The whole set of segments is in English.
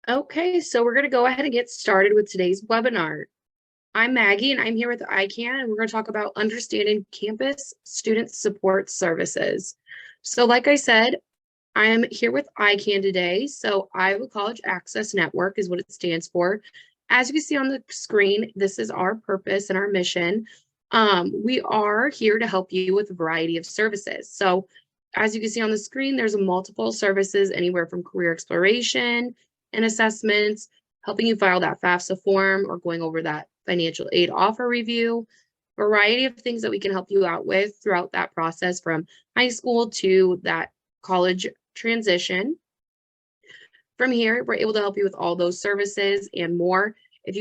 Okay, so we're going to go ahead and get started with today's webinar. I'm Maggie and I'm here with ICANN and we're going to talk about understanding campus student support services. So like I said, I am here with ICANN today. So Iowa College Access Network is what it stands for. As you can see on the screen, this is our purpose and our mission. We are here to help you with a variety of services. So as you can see on the screen, there's multiple services anywhere from career exploration and assessments, helping you file that FAFSA form or going over that financial aid offer review, variety of things that we can help you out with throughout that process from high school to that college transition. From here, we're able to help you with all those services and more. If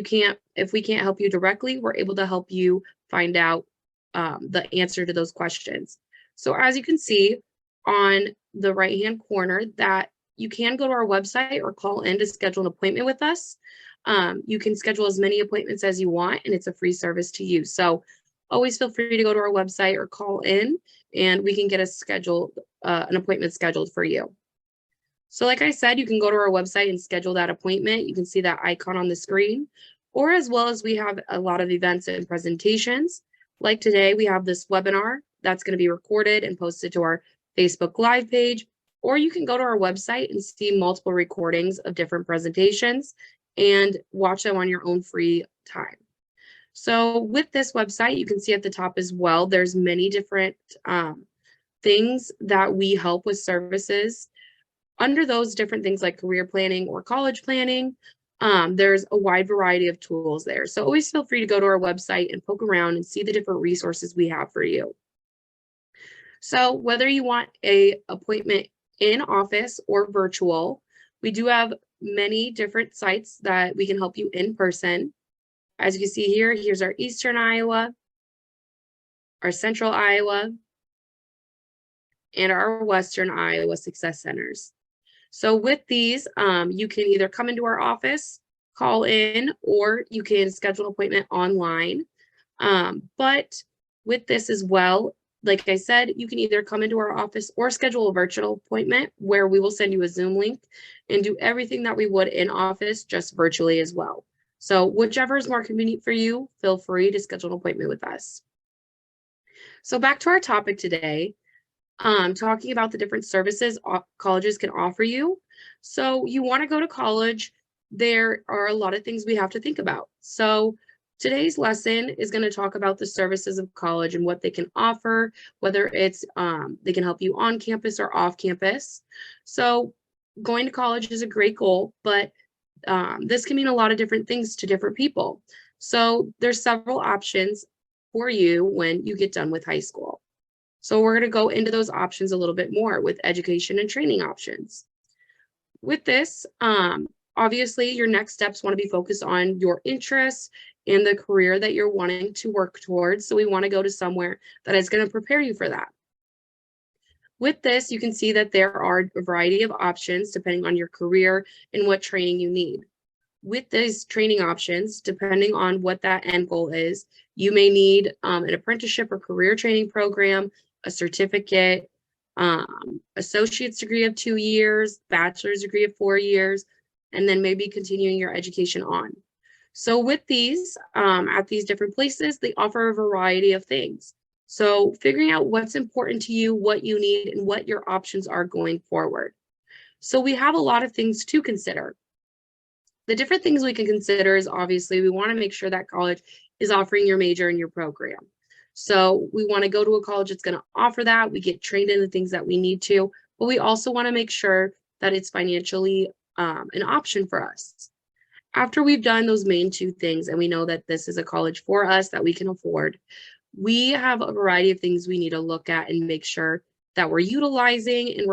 we can't help you directly, we're able to help you find out the answer to those questions. So as you can see on the right-hand corner, that you can go to our website or call in to schedule an appointment with us. You can schedule as many appointments as you want, and it's a free service to you. So always feel free to go to our website or call in, and we can get an appointment scheduled for you. So like I said, you can go to our website and schedule that appointment. You can see that icon on the screen, or as well as we have a lot of events and presentations. Like today, we have this webinar that's going to be recorded and posted to our Facebook Live page, or you can go to our website and see multiple recordings of different presentations and watch them on your own free time. So with this website, you can see at the top as well, there's many different things that we help with services. Under those different things like career planning or college planning, there's a wide variety of tools there. So always feel free to go to our website and poke around and see the different resources we have for you. So whether you want an appointment in office or virtual, we do have many different sites that we can help you in person. As you can see here, here's our Eastern Iowa, our Central Iowa, and our Western Iowa Success Centers. So with these, you can either come into our office, call in, or you can schedule an appointment online. But with this as well, like I said, you can either come into our office or schedule a virtual appointment where we will send you a Zoom link and do everything that we would in office, just virtually as well. So whichever is more convenient for you, feel free to schedule an appointment with us. So back to our topic today. Talking about the different services colleges can offer you. So you want to go to college, there are a lot of things we have to think about. So today's lesson is going to talk about the services of college and what they can offer, whether it's they can help you on campus or off campus. So going to college is a great goal, but this can mean a lot of different things to different people. So there's several options for you when you get done with high school. So we're going to go into those options a little bit more with education and training options. With this, obviously your next steps want to be focused on your interests and the career that you're wanting to work towards. So we want to go to somewhere that is going to prepare you for that. With this, you can see that there are a variety of options depending on your career and what training you need. With these training options, depending on what that end goal is, you may need an apprenticeship or career training program, a certificate, associate's degree of 2 years, bachelor's degree of 4 years, and then maybe continuing your education on. So with these, at these different places, they offer a variety of things. So figuring out what's important to you, what you need, and what your options are going forward. So we have a lot of things to consider. The different things we can consider is obviously we want to make sure that college is offering your major and your program. So we want to go to a college that's going to offer that. We get trained in the things that we need to, but we also want to make sure that it's financially an option for us. After we've done those main two things and we know that this is a college for us that we can afford, we have a variety of things we need to look at and make sure that we're utilizing and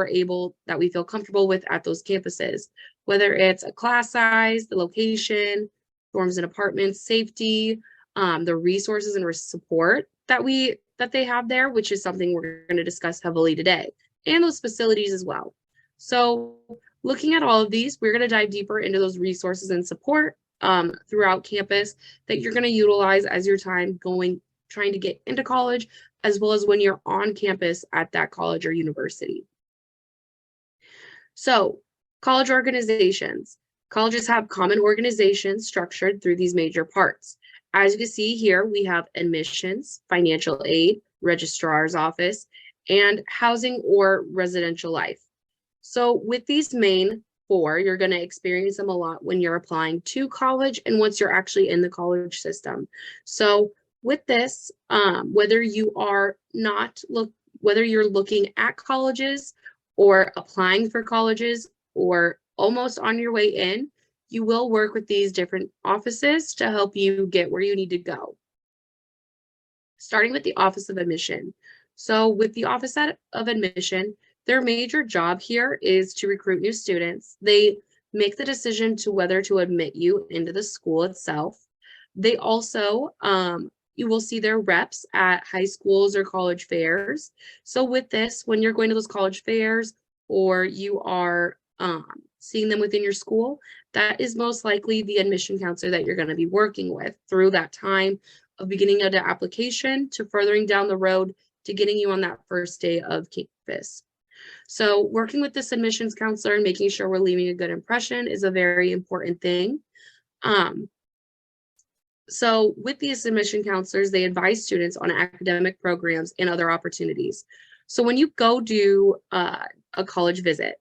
that we feel comfortable with at those campuses, whether it's a class size, the location, dorms and apartments, safety, the resources and support that they have there, which is something we're going to discuss heavily today, and those facilities as well. So looking at all of these, we're going to dive deeper into those resources and support throughout campus that you're going to utilize as your time trying to get into college, as well as when you're on campus at that college or university. So college organizations. Colleges have common organizations structured through these major parts. As you can see here, we have admissions, financial aid, registrar's office, and housing or residential life. So with these main four, you're going to experience them a lot when you're applying to college and once you're actually in the college system. So with this, whether you are not whether you're looking at colleges or applying for colleges or almost on your way in, you will work with these different offices to help you get where you need to go. Starting with the Office of Admission. So with the Office of Admission, their major job here is to recruit new students. They make the decision to whether to admit you into the school itself. They also, you will see their reps at high schools or college fairs. So with this, when you're going to those college fairs or you are seeing them within your school, that is most likely the admission counselor that you're going to be working with through that time of beginning of the application to furthering down the road to getting you on that first day of campus. So working with this admissions counselor and making sure we're leaving a good impression is a very important thing. So with these admission counselors, they advise students on academic programs and other opportunities. So when you go do a college visit,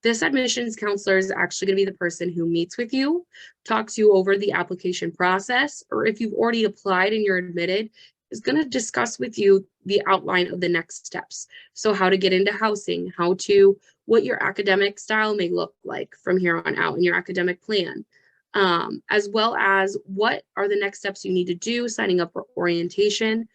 this admissions counselor is actually going to be the person who meets with you, talks you over the application process, or if you've already applied and you're admitted, is going to discuss with you the outline of the next steps. So how to get into housing, what your academic style may look like from here on out in your academic plan, as well as what are the next steps you need to do, signing up for orientation.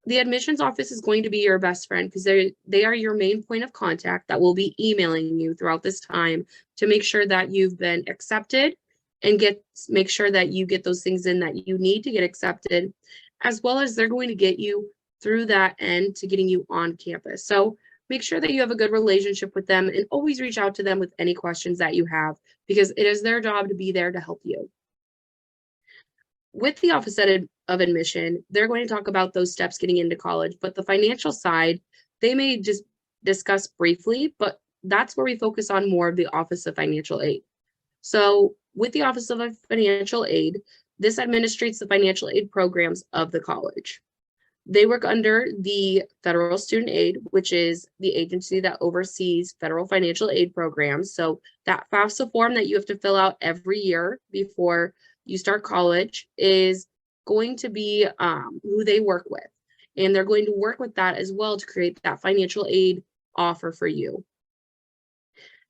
The admissions office is going to be your best friend because they are your main point of contact that will be emailing you throughout this time to make sure that you've been accepted and make sure that you get those things in that you need to get accepted, as well as they're going to get you through that end to getting you on campus. So make sure that you have a good relationship with them and always reach out to them with any questions that you have because it is their job to be there to help you. With the Office of Admission, they're going to talk about those steps getting into college, but the financial side, they may just discuss briefly, but that's where we focus on more of the Office of Financial Aid. So with the Office of Financial Aid, this administrates the financial aid programs of the college. They work under the Federal Student Aid, which is the agency that oversees federal financial aid programs. So that FAFSA form that you have to fill out every year before you start college is going to be who they work with. And they're going to work with that as well to create that financial aid offer for you.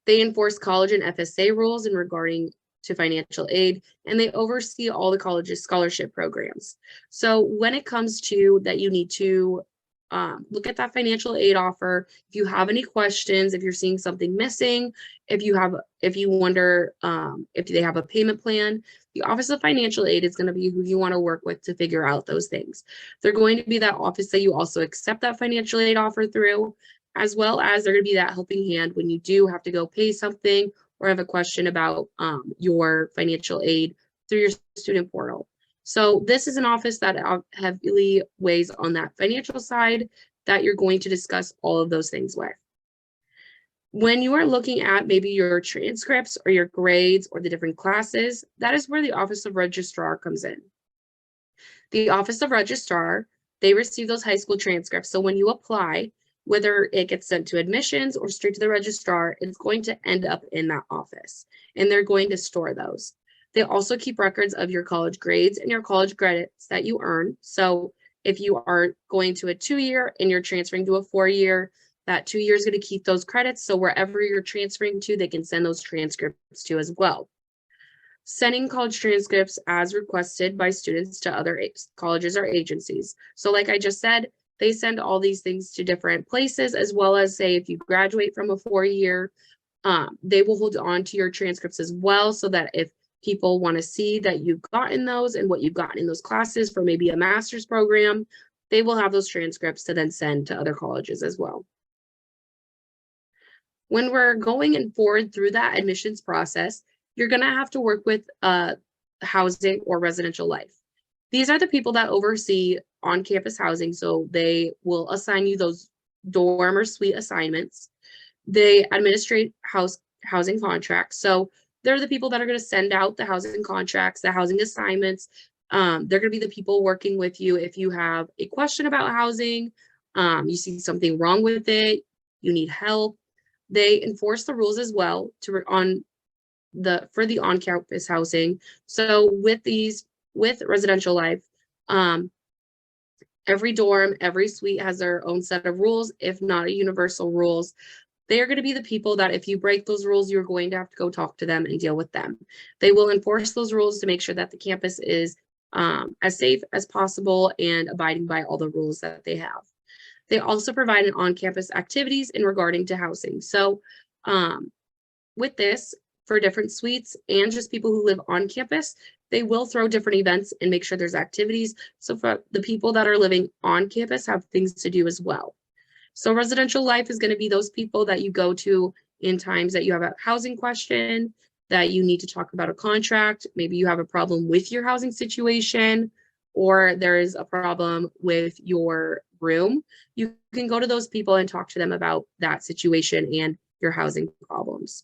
They enforce college and FSA rules in regarding to financial aid, and they oversee all the college's scholarship programs. So when it comes to that, you need to look at that financial aid offer. If you have any questions, if you're seeing something missing, if you wonder if they have a payment plan, the Office of Financial Aid is going to be who you want to work with to figure out those things. They're going to be that office that you also accept that financial aid offer through, as well as they're going to be that helping hand when you do have to go pay something or have a question about your financial aid through your student portal. So this is an office that heavily weighs on that financial side that you're going to discuss all of those things with. When you are looking at maybe your transcripts or your grades or the different classes, that is where the Office of Registrar comes in. The Office of Registrar, they receive those high school transcripts. So when you apply, whether it gets sent to admissions or straight to the registrar, it's going to end up in that office, and they're going to store those. They also keep records of your college grades and your college credits that you earn. So if you are going to a 2-year and you're transferring to a 4-year, that 2 years is going to keep those credits. So wherever you're transferring to, they can send those transcripts to as well. Sending college transcripts as requested by students to other colleges or agencies. So like I just said, they send all these things to different places, as well as say if you graduate from a 4-year, they will hold on to your transcripts as well, so that if people want to see that you've gotten those and what you've gotten in those classes for maybe a master's program, they will have those transcripts to then send to other colleges as well. When we're going and forward through that admissions process, you're going to have to work with housing or residential life. These are the people that oversee on-campus housing, so they will assign you those dorm or suite assignments. They administrate housing contracts, so they're the people that are going to send out the housing contracts, the housing assignments. They're going to be the people working with you if you have a question about housing, you see something wrong with it, you need help. They enforce the rules as well for the on-campus housing. So with residential life, every dorm, every suite has their own set of rules, if not a universal rules. They are going to be the people that if you break those rules, you're going to have to go talk to them and deal with them. They will enforce those rules to make sure that the campus is as safe as possible and abiding by all the rules that they have. They also provide an on-campus activities in regarding to housing. So with this, for different suites and just people who live on campus, they will throw different events and make sure there's activities. So for the people that are living on campus have things to do as well. So residential life is going to be those people that you go to in times that you have a housing question, that you need to talk about a contract. Maybe you have a problem with your housing situation, or there is a problem with your room. You can go to those people and talk to them about that situation and your housing problems.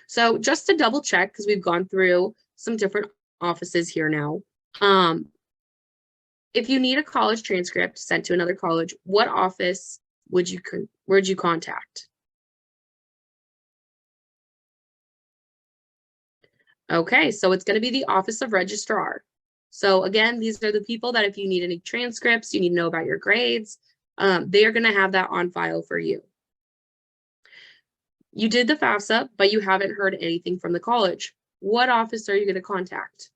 So just to double check, because we've gone through some different offices here now. If you need a college transcript sent to another college, what office would you contact? Okay, so it's going to be the Office of Registrar. So again, these are the people that if you need any transcripts, you need to know about your grades, they are going to have that on file for you. You did the FAFSA, but you haven't heard anything from the college. What office are you going to contact?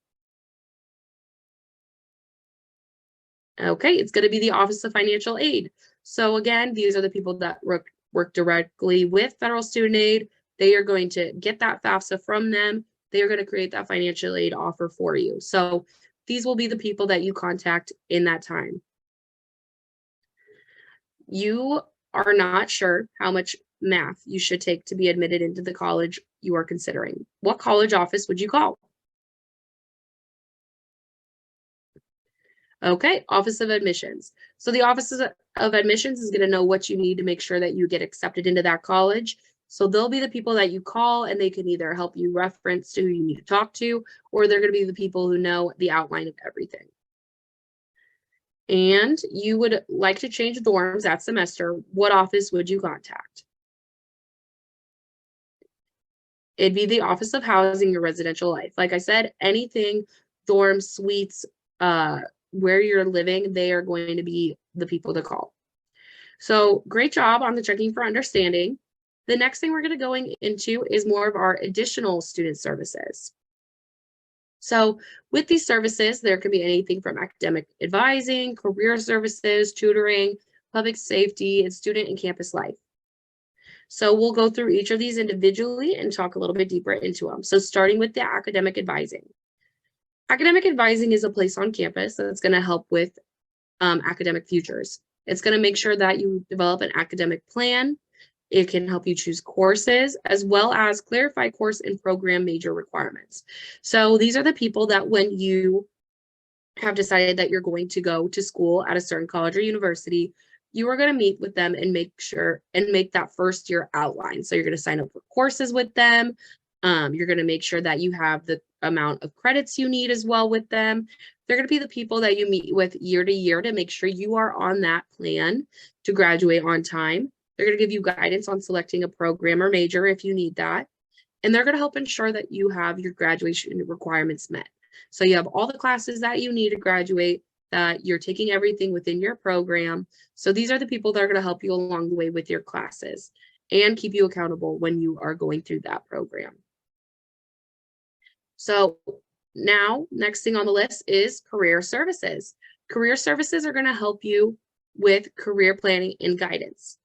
Okay, it's going to be the Office of Financial Aid. So again, these are the people that work directly with federal student aid. They are going to get that FAFSA from them. They are going to create that financial aid offer for you. So these will be the people that you contact in that time. You are not sure how much math you should take to be admitted into the college you are considering. What college office would you call? Okay, Office of Admissions. So the Office of Admissions is going to know what you need to make sure that you get accepted into that college. So they'll be the people that you call, and they can either help you reference to who you need to talk to, or they're going to be the people who know the outline of everything. And you would like to change dorms that semester, what office would you contact? It'd be the Office of Housing and Residential Life. Like I said, anything, dorms, suites, where you're living, they are going to be the people to call. So great job on the checking for understanding. The next thing we're going to go into is more of our additional student services. So with these services, there can be anything from academic advising, career services, tutoring, public safety, and student and campus life. So we'll go through each of these individually and talk a little bit deeper into them. So starting with the academic advising. Academic advising is a place on campus that's going to help with academic futures. It's going to make sure that you develop an academic plan. It can help you choose courses as well as clarify course and program major requirements. So these are the people that when you have decided that you're going to go to school at a certain college or university, you are going to meet with them and make that first year outline. So you're going to sign up for courses with them. You're going to make sure that you have the amount of credits you need as well with them. They're going to be the people that you meet with year to year to make sure you are on that plan to graduate on time. They're going to give you guidance on selecting a program or major if you need that. And they're going to help ensure that you have your graduation requirements met. So you have all the classes that you need to graduate, that you're taking everything within your program. So these are the people that are going to help you along the way with your classes and keep you accountable when you are going through that program. So now, next thing on the list is career services. Career services are going to help you with career planning and guidance.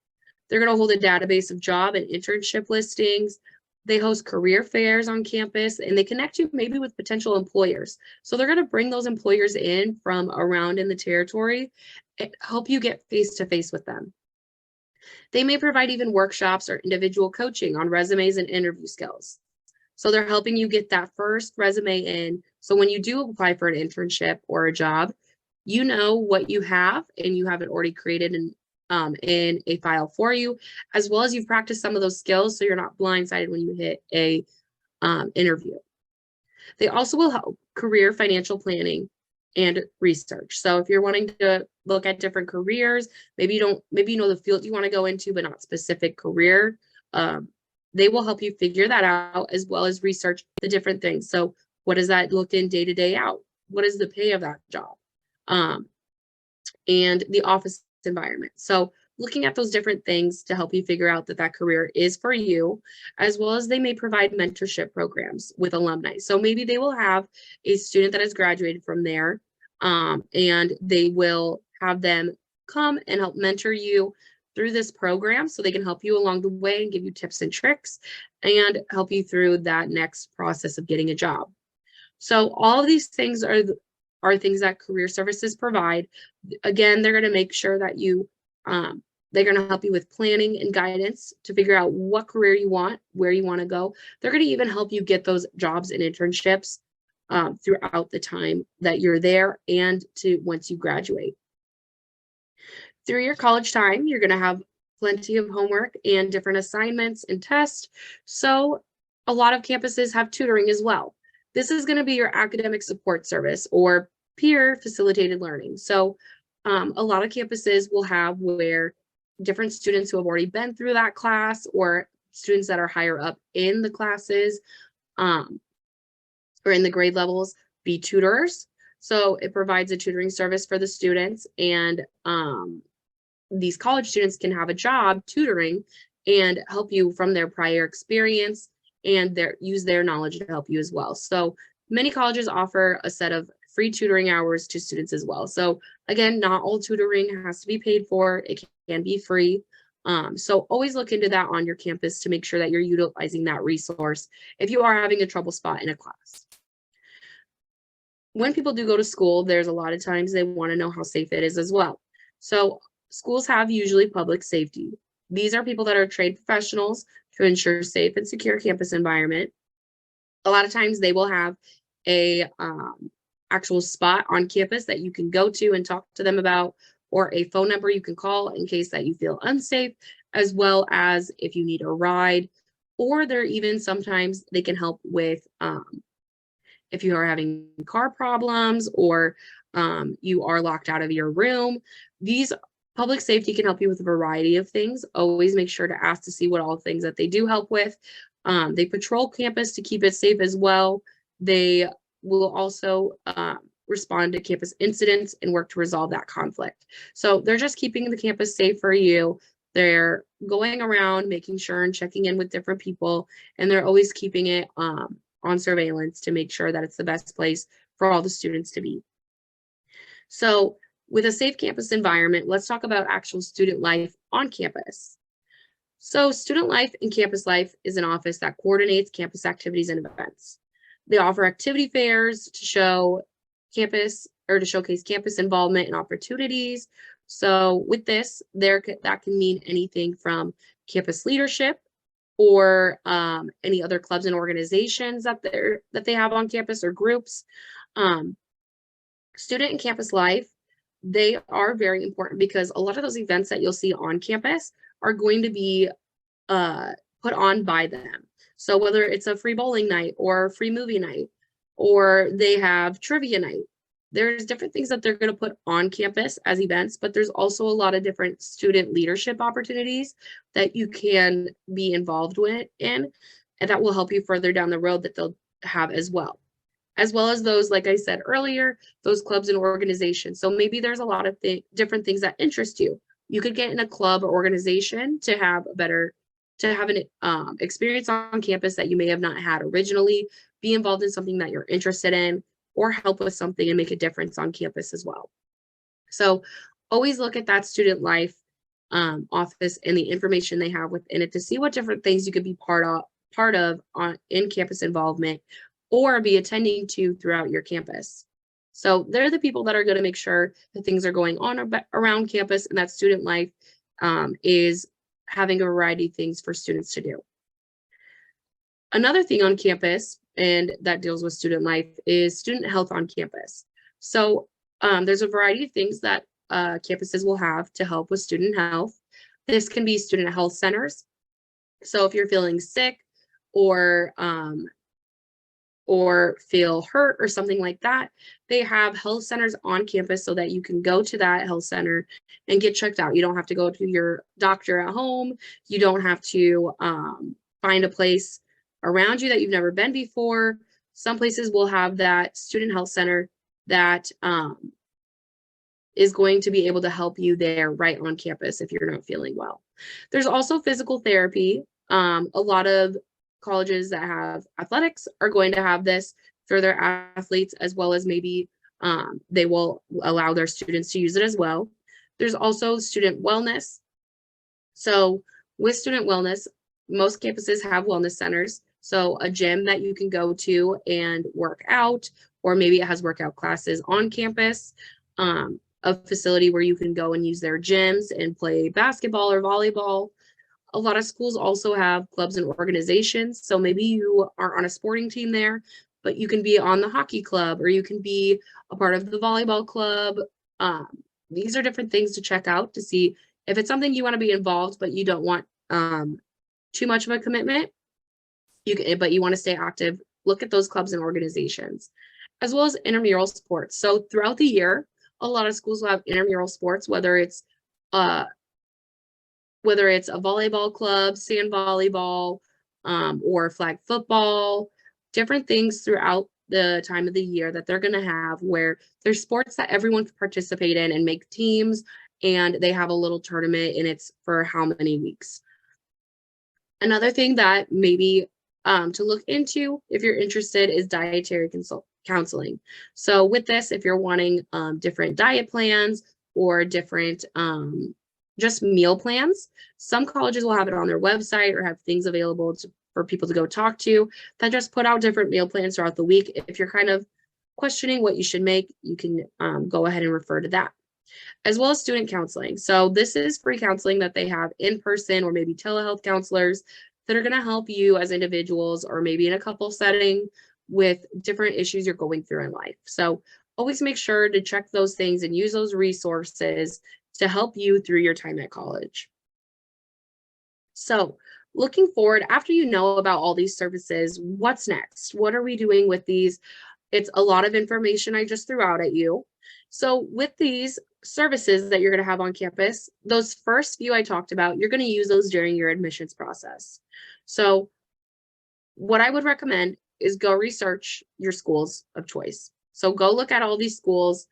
They're going to hold a database of job and internship listings. They host career fairs on campus, and they connect you maybe with potential employers. So they're going to bring those employers in from around in the territory and help you get face-to-face with them. They may provide even workshops or individual coaching on resumes and interview skills. So they're helping you get that first resume in. So when you do apply for an internship or a job, you know what you have, and you have it already created in a file for you, as well as you've practiced some of those skills, so you're not blindsided when you hit a interview. They also will help career financial planning and research. So if you're wanting to look at different careers, maybe you know the field you want to go into, but not specific career, they will help you figure that out as well as research the different things. So what does that look in day to day out? What is the pay of that job? And the office environment. So looking at those different things to help you figure out that that career is for you, as well as they may provide mentorship programs with alumni. So maybe they will have a student that has graduated from there, and they will have them come and help mentor you through this program so they can help you along the way and give you tips and tricks and help you through that next process of getting a job. So all of these things are things that career services provide. Again, they're going to make sure that they're going to help you with planning and guidance to figure out what career you want, where you want to go. They're going to even help you get those jobs and internships throughout the time that you're there and to once you graduate. Through your college time, you're going to have plenty of homework and different assignments and tests. So a lot of campuses have tutoring as well. This is going to be your academic support service or peer facilitated learning. So a lot of campuses will have where different students who have already been through that class or students that are higher up in the classes or in the grade levels be tutors. So it provides a tutoring service for the students, and these college students can have a job tutoring and help you from their prior experience and use their knowledge to help you as well. So many colleges offer a set of free tutoring hours to students as well. So again, not all tutoring has to be paid for. It can be free. So always look into that on your campus to make sure that you're utilizing that resource if you are having a trouble spot in a class. When people do go to school, there's a lot of times they want to know how safe it is as well. So schools have usually public safety. These are people that are trained professionals to ensure safe and secure campus environment. A lot of times they will have a actual spot on campus that you can go to and talk to them about, or a phone number you can call in case that you feel unsafe, as well as if you need a ride, or they're even sometimes they can help with if you are having car problems or you are locked out of your room. These public safety can help you with a variety of things. Always make sure to ask to see what all things that they do help with. They patrol campus to keep it safe as well. They will also respond to campus incidents and work to resolve that conflict. So they're just keeping the campus safe for you. They're going around making sure and checking in with different people, and they're always keeping it on surveillance to make sure that it's the best place for all the students to be. So with a safe campus environment, let's talk about actual student life on campus. So student life and campus life is an office that coordinates campus activities and events. They offer activity fairs to show campus or to showcase campus involvement and opportunities. So with this, that can mean anything from campus leadership or any other clubs and organizations that they have on campus or groups. Student and campus life, they are very important because a lot of those events that you'll see on campus are going to be put on by them. So whether it's a free bowling night or free movie night, or they have trivia night, there's different things that they're going to put on campus as events, but there's also a lot of different student leadership opportunities that you can be involved with and that will help you further down the road that they'll have as well as those, like I said earlier, those clubs and organizations. So maybe there's a lot of different things that interest you. You could get in a club or organization to have an experience on campus that you may have not had originally, be involved in something that you're interested in, or help with something and make a difference on campus as well. So always look at that student life office and the information they have within it to see what different things you could be part of in campus involvement or be attending to throughout your campus. So they're the people that are going to make sure that things are going on around campus and that student life is having a variety of things for students to do. Another thing on campus, and that deals with student life, is student health on campus. So there's a variety of things that campuses will have to help with student health. This can be student health centers. So if you're feeling sick or or feel hurt or something like that, they have health centers on campus so that you can go to that health center and get checked out. You don't have to go to your doctor at home. You don't have to find a place around you that you've never been before. Some places will have that student health center that is going to be able to help you there right on campus if you're not feeling well. There's also physical therapy. A lot of colleges that have athletics are going to have this for their athletes, as well as maybe they will allow their students to use it as well. There's also student wellness. So with student wellness, most campuses have wellness centers. So a gym that you can go to and work out, or maybe it has workout classes on campus. A facility where you can go and use their gyms and play basketball or volleyball. A lot of schools also have clubs and organizations. So maybe you are on a sporting team there, but you can be on the hockey club, or you can be a part of the volleyball club. These are different things to check out to see if it's something you want to be involved, but you don't want too much of a commitment. But you want to stay active. Look at those clubs and organizations, as well as intramural sports. So throughout the year, a lot of schools will have intramural sports, whether it's a volleyball club, sand volleyball, or flag football, different things throughout the time of the year that they're going to have where there's sports that everyone can participate in and make teams, and they have a little tournament, and it's for how many weeks. Another thing that maybe to look into if you're interested is dietary counseling. So with this, if you're wanting different diet plans or different just meal plans, some colleges will have it on their website or have things available for people to go talk to that just put out different meal plans throughout the week. If you're kind of questioning what you should make, you can go ahead and refer to that, as well as student counseling. So this is free counseling that they have in person, or maybe telehealth counselors that are going to help you as individuals, or maybe in a couple setting, with different issues you're going through in life. So always make sure to check those things and use those resources to help you through your time at college. So looking forward, after you know about all these services, what's next? What are we doing with these? It's a lot of information I just threw out at you. So with these services that you're going to have on campus, those first few I talked about, you're going to use those during your admissions process. So what I would recommend is go research your schools of choice. So go look at all these schools,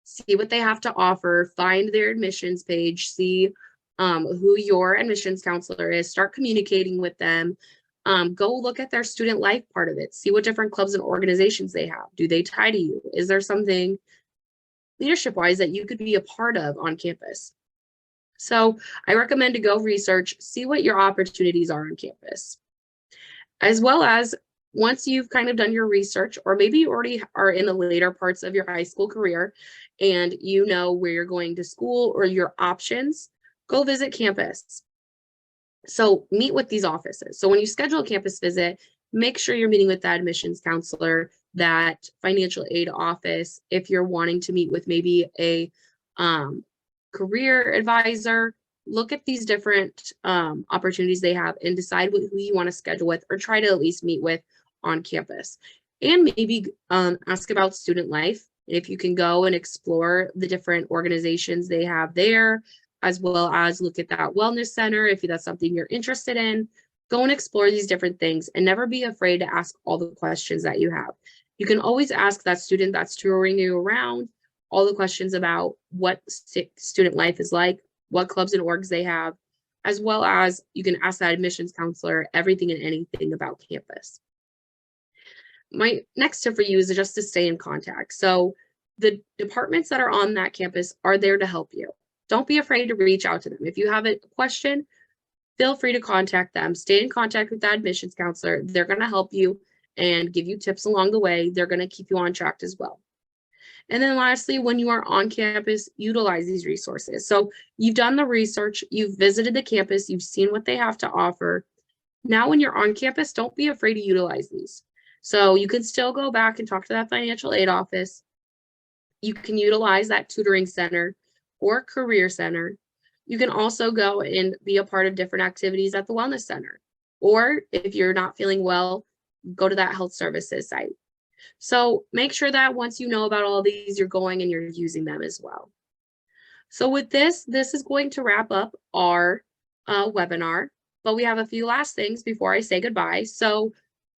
see what they have to offer, find their admissions page, see who your admissions counselor is, start communicating with them. Go look at their student life part of it, see what different clubs and organizations they have. Do they tie to you? Is there something leadership-wise that you could be a part of on campus? So I recommend to go research, see what your opportunities are on campus. As well as once you've kind of done your research, or maybe you already are in the later parts of your high school career and you know where you're going to school or your options, go visit campus. So meet with these offices. So when you schedule a campus visit, make sure you're meeting with that admissions counselor, that financial aid office. If you're wanting to meet with maybe a career advisor, look at these different opportunities they have and decide who you want to schedule with, or try to at least meet with on campus. And maybe ask about student life. If you can go and explore the different organizations they have there, as well as look at that wellness center if that's something you're interested in. Go and explore these different things, and never be afraid to ask all the questions that you have. You can always ask that student that's touring you around all the questions about what student life is like, what clubs and orgs they have, as well as you can ask that admissions counselor everything and anything about campus. My next tip for you is just to stay in contact. So the departments that are on that campus are there to help you. Don't be afraid to reach out to them. If you have a question, feel free to contact them. Stay in contact with that admissions counselor. They're going to help you and give you tips along the way. They're going to keep you on track as well. And then lastly, when you are on campus, utilize these resources. So you've done the research, you've visited the campus, you've seen what they have to offer. Now, when you're on campus, don't be afraid to utilize these. So you can still go back and talk to that financial aid office. You can utilize that tutoring center or career center. You can also go and be a part of different activities at the wellness center. Or if you're not feeling well, go to that health services site. So make sure that once you know about all of these, you're going and you're using them as well. So with this is going to wrap up our webinar, but we have a few last things before I say goodbye. So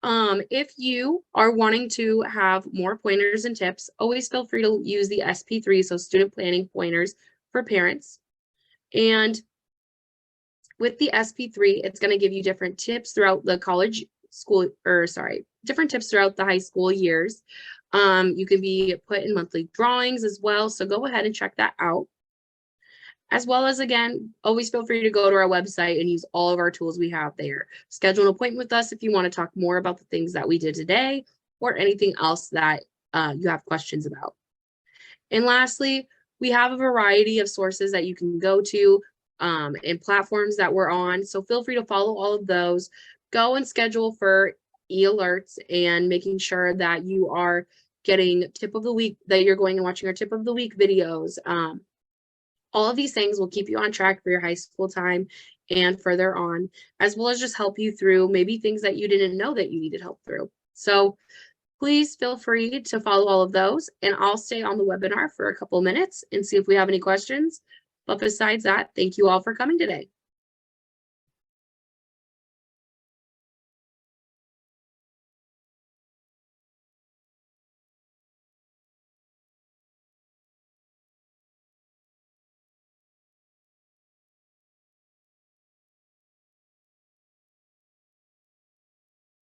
if you are wanting to have more pointers and tips, always feel free to use the SP3, so student planning pointers for parents. And with the SP3, it's going to give you different tips throughout the different tips throughout the high school years. You can be put in monthly drawings as well, so go ahead and check that out. As well as, again, always feel free to go to our website and use all of our tools we have there. Schedule an appointment with us if you want to talk more about the things that we did today or anything else that you have questions about. And lastly, we have a variety of sources that you can go to and platforms that we're on. So feel free to follow all of those. Go and schedule for e-alerts and making sure that you are getting tip of the week, that you're going and watching our tip of the week videos. All of these things will keep you on track for your high school time and further on, as well as just help you through maybe things that you didn't know that you needed help through. So please feel free to follow all of those, and I'll stay on the webinar for a couple of minutes and see if we have any questions. But besides that, thank you all for coming today.